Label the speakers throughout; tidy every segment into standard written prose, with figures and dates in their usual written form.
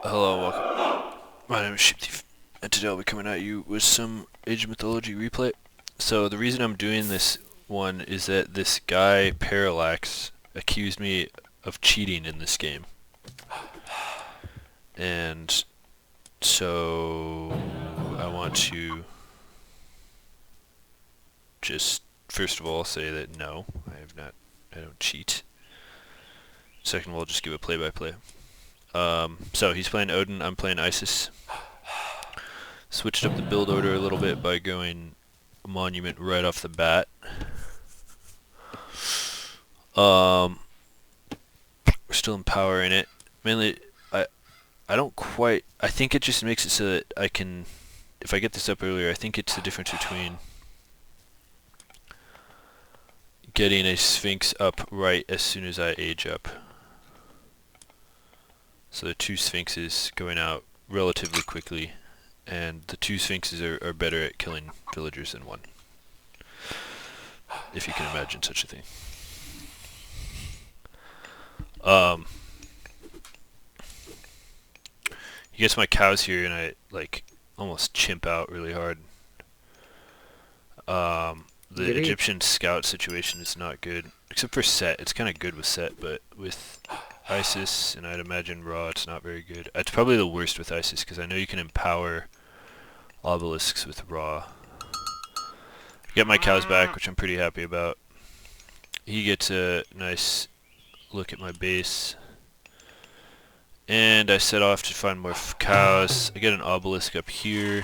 Speaker 1: Hello, welcome. My name is Sheepthief, and today I'll be coming at you with some Age of Mythology replay. So the reason I'm doing this one is that this guy, Parallax, accused me of cheating in this game. And so I want to just, first of all, say that no, I don't cheat. Second of all, just give a play-by-play. So he's playing Odin, I'm playing Isis. Switched up the build order a little bit by going Monument right off the bat. We're still empowering it. Mainly, I don't quite. I think it just makes it so that I can. If I get this up earlier, I think it's the difference between getting a Sphinx up right as soon as I age up. So the two Sphinxes going out relatively quickly, and the two Sphinxes are better at killing villagers than one. If you can imagine such a thing. He gets my cows here, and I like almost chimp out really hard. The
Speaker 2: Great.
Speaker 1: Egyptian scout situation is not good, except for Set. It's kind of good with Set, but with Isis and I'd imagine Ra, it's not very good. It's probably the worst with Isis because I know you can empower obelisks with Ra. Get my cows back, which I'm pretty happy about. He gets a nice look at my base. And I set off to find more cows. I get an obelisk up here.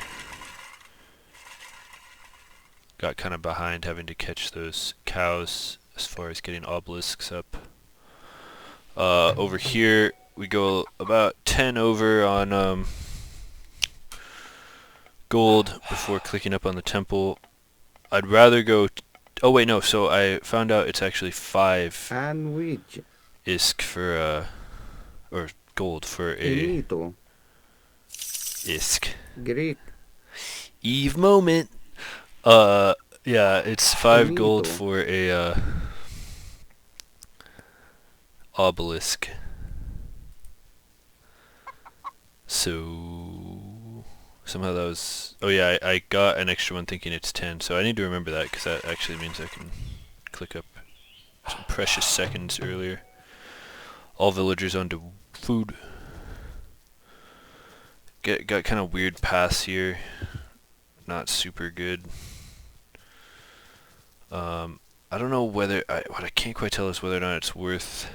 Speaker 1: Got kind of behind having to catch those cows as far as getting obelisks up. Over here, we go about 10 over on gold before clicking up on the temple. I'd rather go... oh wait, no, so I found out it's actually 5
Speaker 2: And which?
Speaker 1: isk for, or gold for a
Speaker 2: Inito.
Speaker 1: isk.
Speaker 2: Greek.
Speaker 1: Eve moment! Yeah, it's 5 gold
Speaker 2: Inito.
Speaker 1: for a, obelisk. So somehow that was... oh yeah, I got an extra one thinking it's 10, so I need to remember that because that actually means I can click up some precious seconds earlier. All villagers onto food. Got kind of weird paths here. Not super good. I don't know whether... what I can't quite tell is whether or not it's worth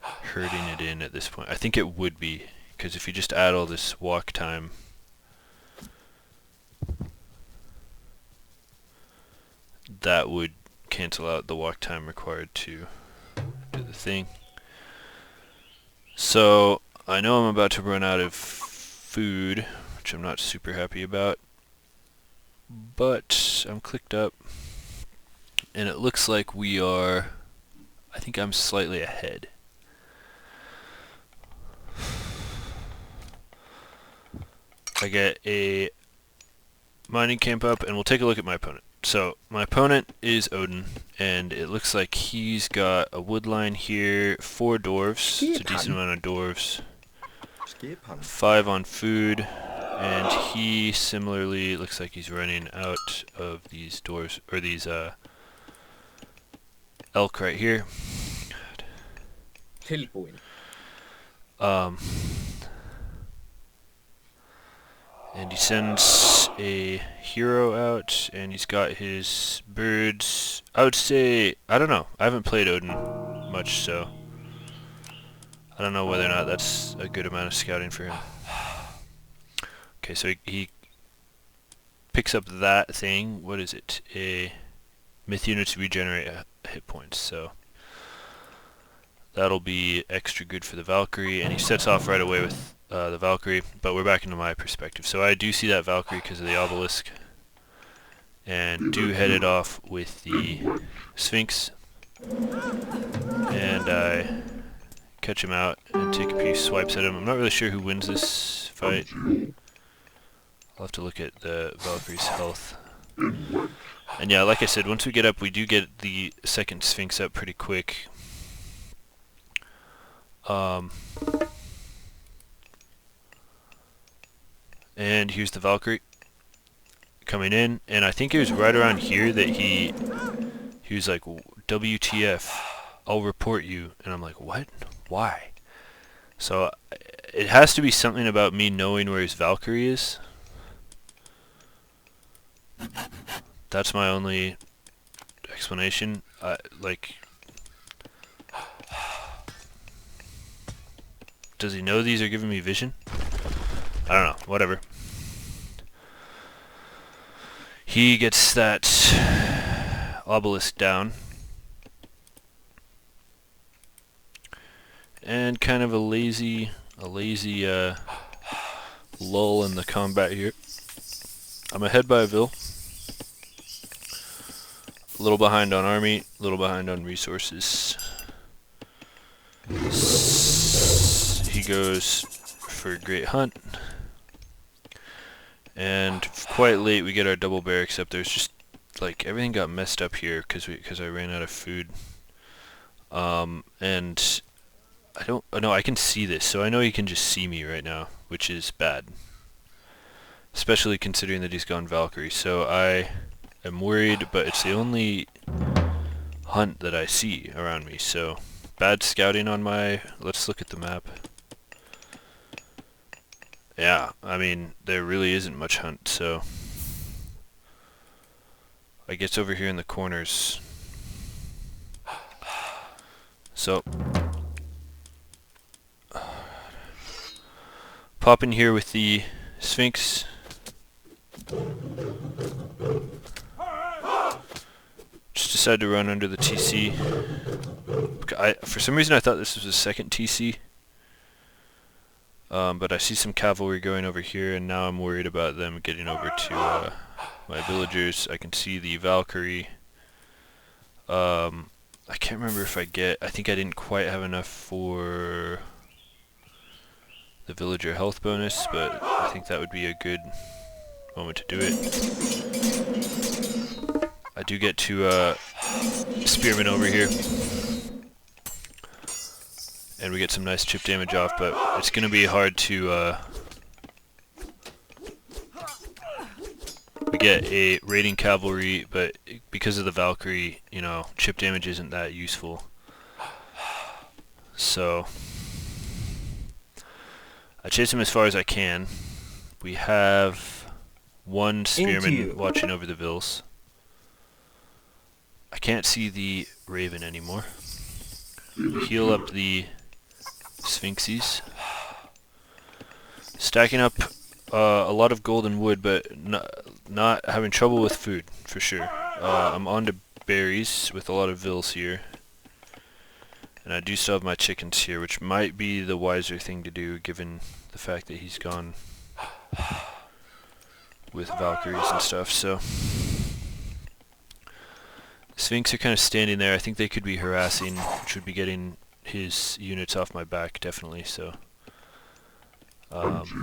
Speaker 1: herding it in at this point. I think it would be, because if you just add all this walk time, that would cancel out the walk time required to do the thing. So I know I'm about to run out of food, which I'm not super happy about, but I'm clicked up and it looks like we are... I think I'm slightly ahead. I get a mining camp up, and we'll take a look at my opponent. So my opponent is Odin, and it looks like he's got a wood line here, 4 dwarves, it's a decent amount of dwarves, 5 on food, and he similarly looks like he's running out of these dwarves, or these elk right here. Um, and he sends a hero out, and he's got his birds. I would say, I don't know, I haven't played Odin much, so I don't know whether or not that's a good amount of scouting for him. Okay, so he picks up that thing. What is it? A myth unit to regenerate hit points, so that'll be extra good for the Valkyrie, and he sets off right away with the Valkyrie, but we're back into my perspective. So I do see that Valkyrie because of the obelisk, and do head it off with the Sphinx, and I catch him out and take a few swipes at him. I'm not really sure who wins this fight. I'll have to look at the Valkyrie's health. And yeah, like I said, once we get up, we do get the second Sphinx up pretty quick. And here's the Valkyrie coming in, and I think it was right around here that he was like, WTF, I'll report you. And I'm like, what? Why? So it has to be something about me knowing where his Valkyrie is. That's my only explanation. Like, does he know these are giving me vision? I don't know, whatever. He gets that obelisk down. And kind of a lazy lull in the combat here. I'm ahead by a Vil. A little behind on army, a little behind on resources. He goes for a great hunt. And quite late we get our double bear, except there's just like everything got messed up here because I ran out of food. And I don't no, I can see this, so I know he can just see me right now, which is bad. Especially considering that he's gone Valkyrie. So I am worried, but it's the only hunt that I see around me. So bad scouting on my... Let's look at the map. Yeah, I mean, there really isn't much hunt, so... I guess over here in the corners. So... Pop in here with the Sphinx. Just decided to run under the TC. For some reason I thought this was a second TC. But I see some cavalry going over here, and now I'm worried about them getting over to my villagers. I can see the Valkyrie. I can't remember if I think I didn't quite have enough for the villager health bonus, but I think that would be a good moment to do it. I do get to spearmen over here, and we get some nice chip damage off, but it's going to be hard to... we get a raiding cavalry, but because of the Valkyrie, you know, chip damage isn't that useful. So I chase him as far as I can. We have one spearman watching over the Vils. I can't see the Raven anymore. Heal up the Sphinxes. Stacking up a lot of gold and wood, but not having trouble with food, for sure. I'm on to berries with a lot of Vils here. And I do still have my chickens here, which might be the wiser thing to do, given the fact that he's gone with Valkyries and stuff, so... Sphinx are kind of standing there. I think they could be harassing, which would be getting his units off my back, definitely, so...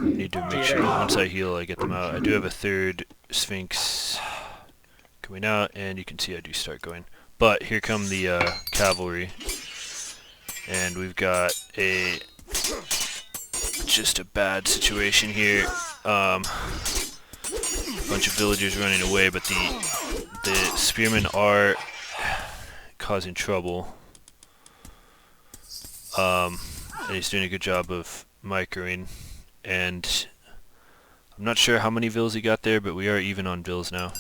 Speaker 1: need to make sure once I heal I get them out. I do have a third Sphinx coming out, and you can see I do start going. But here come the cavalry. And we've got just a bad situation here. A bunch of villagers running away, but the spearmen are causing trouble. And he's doing a good job of microing. And I'm not sure how many Vils he got there, but we are even on Vils now.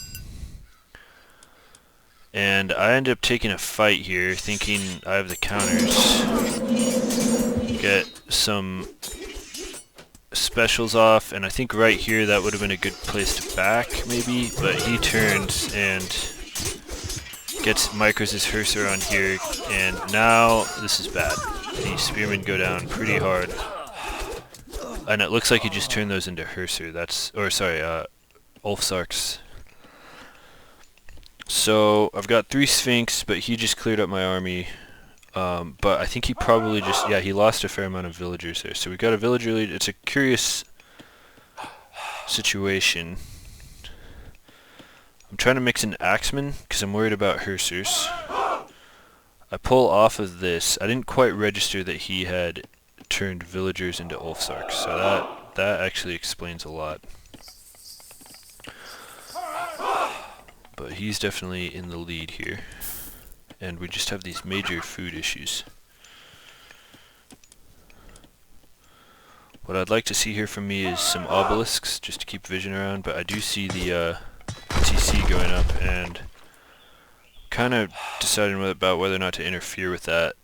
Speaker 1: And I end up taking a fight here, thinking I have the counters. Get some specials off, and I think right here that would have been a good place to back, maybe, but he turns and micros his Hersir on here, and now this is bad. The spearmen go down pretty hard. And it looks like he just turned those into Hersir, Ulfsarks. So, I've got 3 Sphinx, but he just cleared up my army. But I think he probably just, he lost a fair amount of villagers there. So we got a villager lead. It's a curious situation. I'm trying to mix an Axeman, because I'm worried about Hersirs. I pull off of this. I didn't quite register that he had turned villagers into Ulfsarks, so that actually explains a lot. But he's definitely in the lead here. And we just have these major food issues. What I'd like to see here from me is some obelisks, just to keep vision around, but I do see the TC going up, and kind of deciding about whether or not to interfere with that.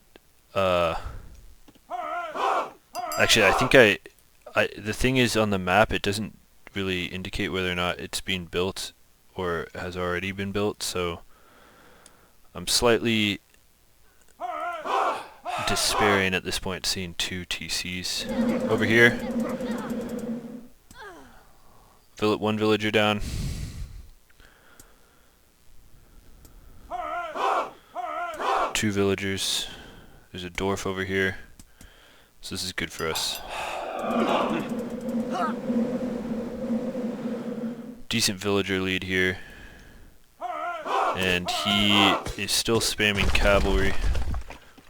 Speaker 1: Actually, I think the thing is, on the map, it doesn't really indicate whether or not it's being built or has already been built, so I'm slightly despairing at this point seeing 2 TCs. Over here, one villager down. Two villagers. There's a dwarf over here. So this is good for us. Decent villager lead here. And he is still spamming cavalry.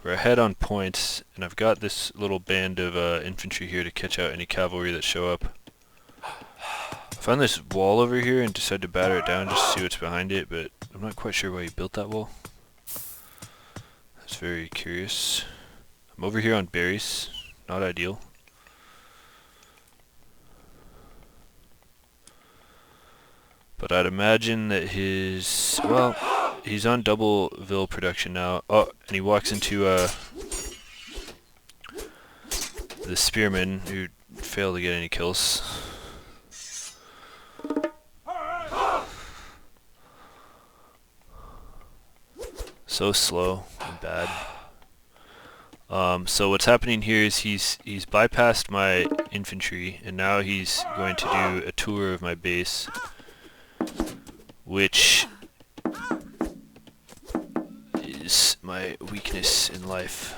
Speaker 1: We're ahead on points, and I've got this little band of infantry here to catch out any cavalry that show up. I found this wall over here and decided to batter it down just to see what's behind it, but I'm not quite sure why he built that wall. That's very curious. I'm over here on berries. Not ideal. But I'd imagine that he's on double Vil production now. Oh, and he walks into the spearman, who failed to get any kills. So slow and bad. So what's happening here is he's bypassed my infantry, and now he's going to do a tour of my base, which is my weakness in life.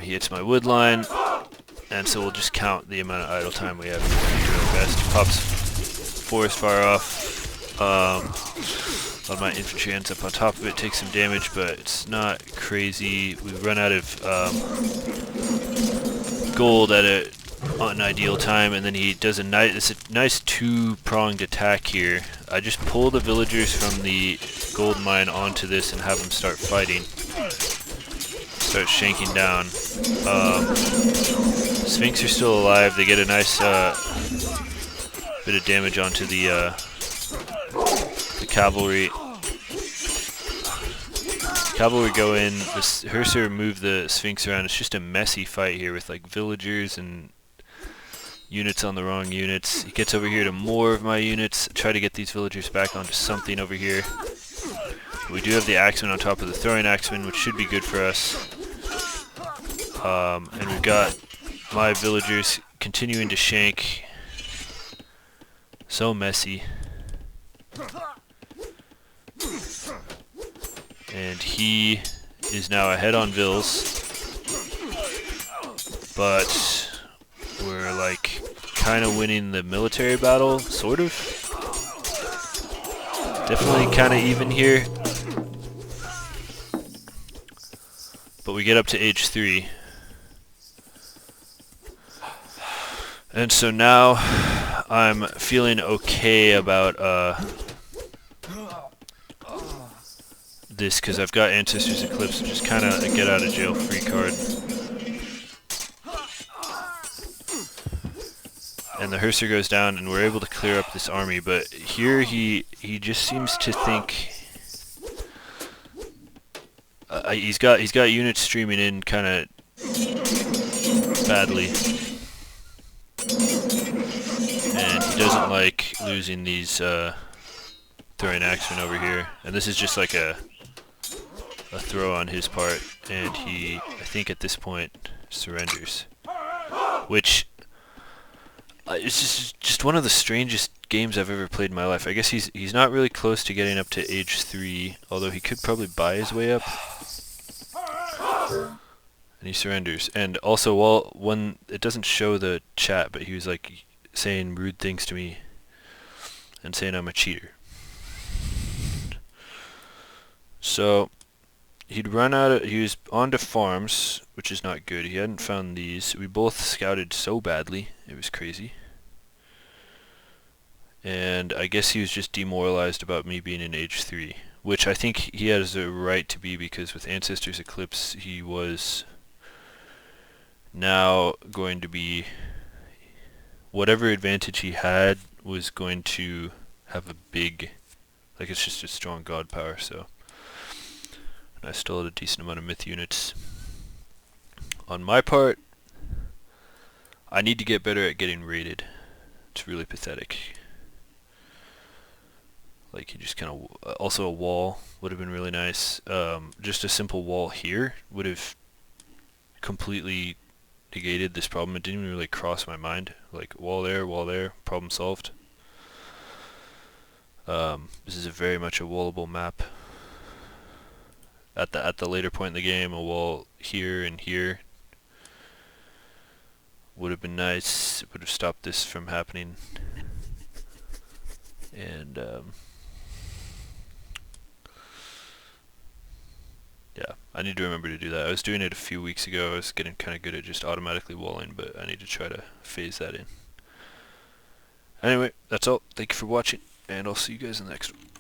Speaker 1: He hits my wood line, and so we'll just count the amount of idle time we have to do our best. He pops forest fire off. A lot of my infantry ends up on top of it, takes some damage, but it's not crazy. We run out of gold at an unideal time, and then he does a nice two-pronged attack here. I just pull the villagers from the gold mine onto this and have them start fighting. Start shanking down. Sphinx are still alive. They get a nice bit of damage onto the cavalry. Cavalry go in. The Herser move the Sphinx around. It's just a messy fight here with like villagers and units on the wrong units. He gets over here to more of my units. Try to get these villagers back onto something over here. We do have the axemen on top of the throwing axemen, which should be good for us. And we've got my villagers continuing to shank. So messy. And he is now ahead on Vils, but we're like kind of winning the military battle, sort of. Definitely kind of even here, but we get up to age 3, and so now I'm feeling okay about this, because I've got Ancestors Eclipse, which is kind of a get out of jail free card. And the Herser goes down, and we're able to clear up this army, but here he just seems to think he's got units streaming in kind of badly, and he doesn't like losing these throwing axemen over here. And this is just like a throw on his part, and he, I think at this point, surrenders, which it's just one of the strangest games I've ever played in my life. I guess he's not really close to getting up to age 3, although he could probably buy his way up. And he surrenders. And also, when it doesn't show the chat, but he was like saying rude things to me and saying I'm a cheater. So he was on to farms, which is not good. He hadn't found these. We both scouted so badly, it was crazy. And I guess he was just demoralized about me being in Age 3, which I think he has a right to be, because with Ancestors Eclipse he was now going to be, whatever advantage he had was going to have a big, like, it's just a strong god power. So, and I still had a decent amount of myth units. On my part, I need to get better at getting raided. It's really pathetic. Like, you just kind of, also a wall would have been really nice. Just a simple wall here would have completely negated this problem. It didn't even really cross my mind. Like, wall there, problem solved. This is very much a wallable map. At the later point in the game, a wall here and here would have been nice. It would have stopped this from happening. And yeah, I need to remember to do that. I was doing it a few weeks ago. I was getting kind of good at just automatically walling, but I need to try to phase that in. Anyway, that's all. Thank you for watching, and I'll see you guys in the next one.